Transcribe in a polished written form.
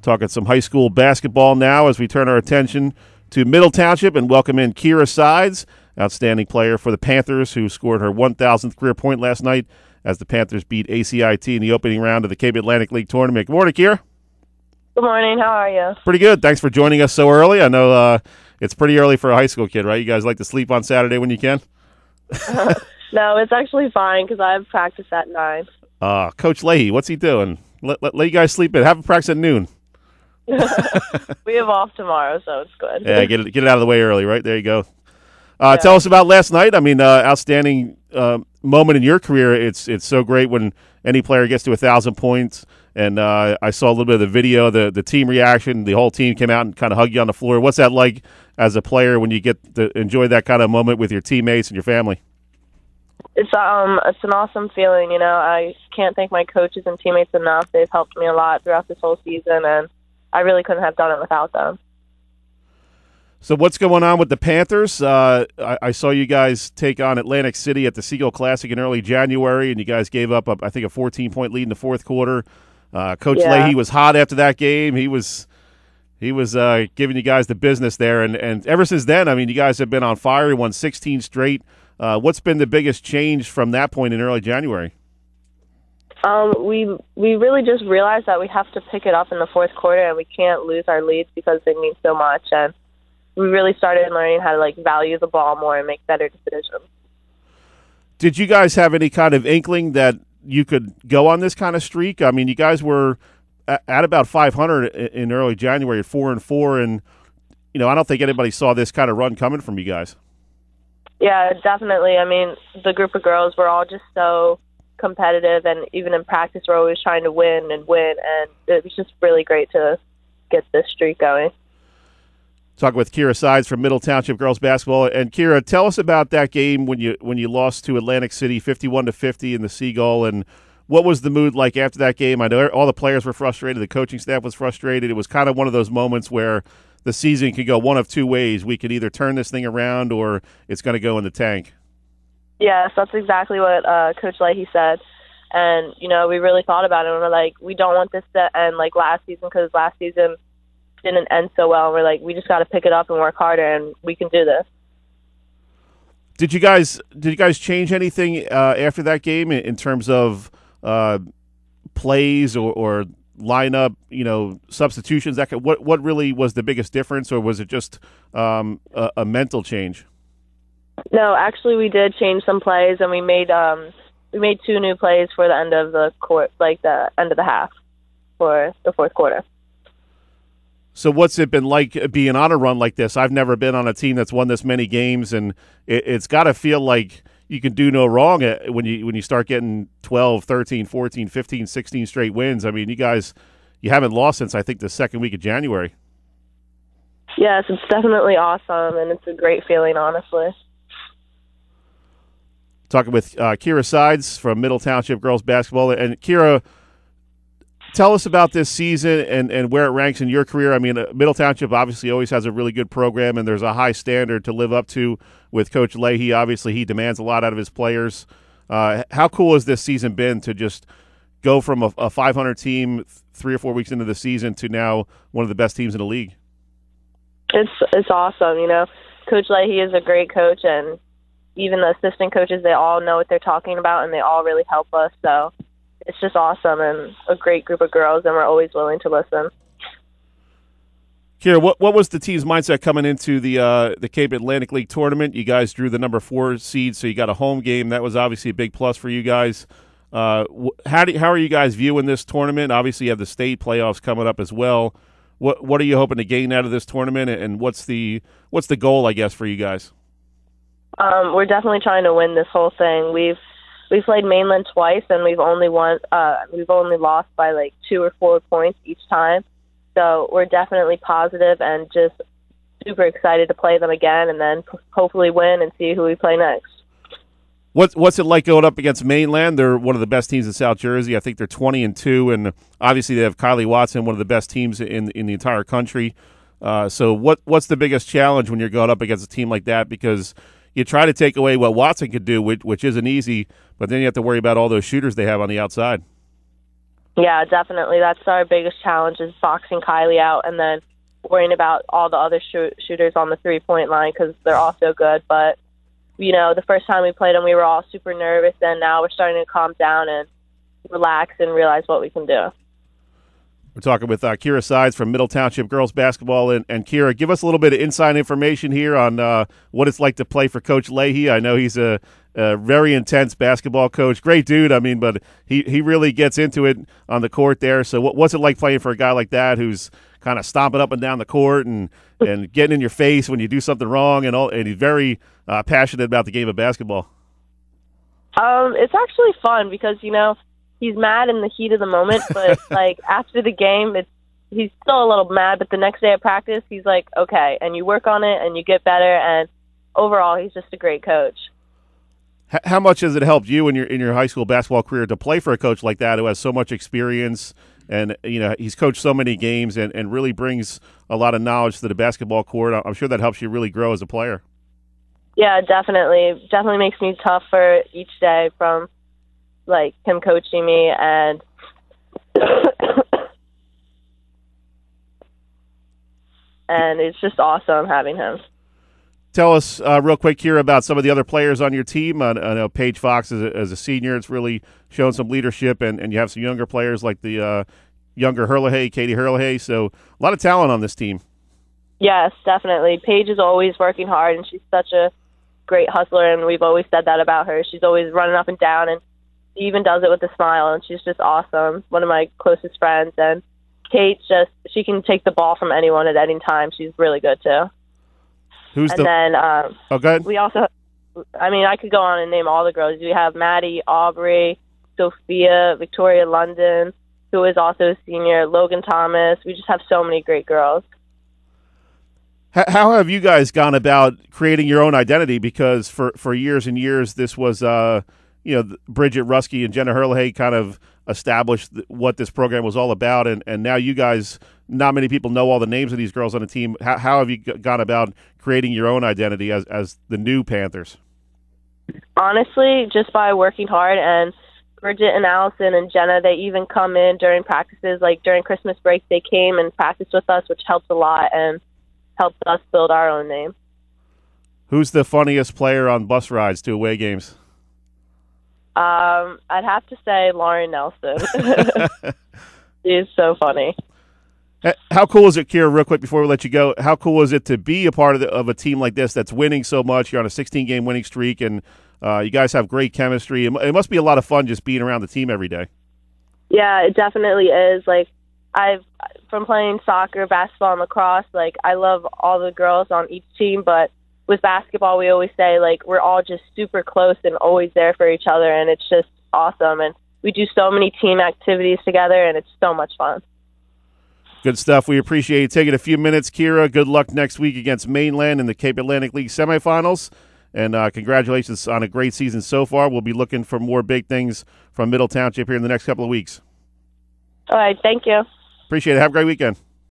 Talking some high school basketball now as we turn our attention to Middle Township and welcome in Kira Sides, outstanding player for the Panthers, who scored her 1,000th career point last night as the Panthers beat ACIT in the opening round of the Cape Atlantic League Tournament. Good morning, Kira. Good morning. How are you? Pretty good. Thanks for joining us so early. I know it's pretty early for a high school kid, right? You guys like to sleep on Saturday when you can? No, it's actually fine because I have practice at 9. Coach Leahy, what's he doing? Let you guys sleep in. Have a practice at noon. We have off tomorrow, so it's good. Yeah, get it out of the way early, right? There you go. Tell us about last night. I mean, outstanding moment in your career. It's so great when any player gets to 1,000 points. And I saw a little bit of the video, the team reaction. The whole team came out and kind of hugged you on the floor. What's that like as a player when you get to enjoy that kind of moment with your teammates and your family? It's an awesome feeling. You know, I can't thank my coaches and teammates enough. They've helped me a lot throughout this whole season, and I really couldn't have done it without them. So what's going on with the Panthers? I saw you guys take on Atlantic City at the Seagull Classic in early January, and you guys gave up, I think, a 14-point lead in the fourth quarter. Coach Leahy was hot after that game. He was giving you guys the business there, and ever since then, I mean, you guys have been on fire. You won 16 straight. What's been the biggest change from that point in early January? We really just realized that we have to pick it up in the fourth quarter, and we can't lose our leads because they mean so much. And we really started learning how to value the ball more and make better decisions. Did you guys have any kind of inkling that you could go on this kind of streak? I mean, you guys were at about 500 in early January at 4-4, and I don't think anybody saw this kind of run coming from you guys. Yeah, definitely. I mean, the group of girls were all just so competitive, and even in practice, we're always trying to win, and it was just really great to get this streak going. Talking with Kira Sides from Middle Township girls basketball, and Kira, tell us about that game when you lost to Atlantic City 51-50 in the Seagull, and what was the mood like after that game? I know all the players were frustrated, the coaching staff was frustrated. It was kind of one of those moments where the season could go one of two ways. We could either turn this thing around or it's going to go in the tank. Yes, that's exactly what Coach Leahy said. And, we really thought about it. And we're like, we don't want this to end like last season because last season didn't end so well. And we're like, we just got to pick it up and work harder, and we can do this. Did you guys change anything after that game in terms of plays or lineup, substitutions? What really was the biggest difference, or was it just a mental change? No, actually, we did change some plays, and we made 2 new plays for the end of the court, the end of the half for the fourth quarter. So what's it been like being on a run like this? I've never been on a team that's won this many games, and it's got to feel like you can do no wrong when you start getting 12, 13, 14, 15, 16 straight wins. I mean, you haven't lost since, I think, the second week of January. Yes, it's definitely awesome, and it's a great feeling, honestly. Talking with Kira Sides from Middle Township girls basketball. And Kira, tell us about this season and where it ranks in your career. I mean, Middle Township obviously always has a really good program, and there's a high standard to live up to with Coach Leahy. Obviously, he demands a lot out of his players. How cool has this season been to just go from a 500 team 3 or 4 weeks into the season to now one of the best teams in the league? It's awesome. Coach Leahy is a great coach, and even the assistant coaches, they all know what they're talking about, and they all really help us. So it's just awesome, and a great group of girls, and we're always willing to listen. Kira, what was the team's mindset coming into the Cape Atlantic League tournament? You guys drew the number 4 seed, so you got a home game. That was obviously a big plus for you guys. How are you guys viewing this tournament? Obviously, you have the state playoffs coming up as well. What are you hoping to gain out of this tournament, and what's the goal, I guess, for you guys? We're definitely trying to win this whole thing. We've played Mainland twice, and we've only lost by 2 or 4 points each time. So we're definitely positive and just super excited to play them again, and then hopefully win and see who we play next. What's it like going up against Mainland? They're one of the best teams in South Jersey. I think they're 20-2, and obviously they have Kylie Watson, one of the best teams in the entire country. So what's the biggest challenge when you're going up against a team like that? Because you try to take away what Watson could do, which isn't easy, but then you have to worry about all those shooters they have on the outside. Yeah, definitely. That's our biggest challenge is boxing Kylie out and then worrying about all the other shooters on the three-point line because they're all so good. But, the first time we played them, we were all super nervous, and now we're starting to calm down and relax and realize what we can do. We're talking with Kira Sides from Middle Township Girls Basketball. And Kira, give us a little bit of inside information here on what it's like to play for Coach Leahy. I know he's a very intense basketball coach. Great dude, but he really gets into it on the court there. So what's it like playing for a guy like that who's kind of stomping up and down the court and getting in your face when you do something wrong and he's very passionate about the game of basketball? It's actually fun because, he's mad in the heat of the moment, but after the game, he's still a little mad. But the next day at practice, he's like, okay, and you work on it and you get better. And overall, he's just a great coach. How much has it helped you in your high school basketball career to play for a coach like that who has so much experience and he's coached so many games and really brings a lot of knowledge to the basketball court? I'm sure that helps you really grow as a player. Yeah, definitely. Definitely makes me tougher each day from him coaching me and and it's just awesome having him. Tell us real quick here about some of the other players on your team. I know Paige Fox as a senior, it's really shown some leadership, and you have some younger players like the younger Katie Hurley. So a lot of talent on this team. Yes, definitely. Paige is always working hard, and she's such a great hustler, and we've always said that about her. She's always running up and down, and she even does it with a smile, and she's just awesome. One of my closest friends, and Kate she can take the ball from anyone at any time. She's really good too. Go ahead. We also, I could go on and name all the girls. We have Maddie, Aubrey, Sophia, Victoria London, who is also a senior, Logan Thomas. We just have so many great girls. How have you guys gone about creating your own identity? Because for years and years, this was, Bridget Ruskey and Jenna Hurley kind of established what this program was all about. And now you guys, not many people know all the names of these girls on the team. How have you gone about creating your own identity as the new Panthers? Honestly, just by working hard. And Bridget and Allison and Jenna, they even come in during practices. Like during Christmas break, they came and practiced with us, which helped a lot and helped us build our own name. Who's the funniest player on bus rides to away games? I'd have to say Lauren Nelson. She's so funny. How cool is it, Kira, real quick before we let you go, how cool is it to be a part of a team like this that's winning so much? You're on a 16-game winning streak, and you guys have great chemistry. It must be a lot of fun just being around the team every day. Yeah, it definitely is. From playing soccer, basketball, and lacrosse, I love all the girls on each team, but with basketball, we always say, we're all just super close and always there for each other, and it's just awesome. And we do so many team activities together, and it's so much fun. Good stuff. We appreciate you taking a few minutes, Kira. Good luck next week against Mainland in the Cape Atlantic League semifinals, and congratulations on a great season so far. We'll be looking for more big things from Middle Township here in the next couple of weeks. All right, thank you. Appreciate it. Have a great weekend.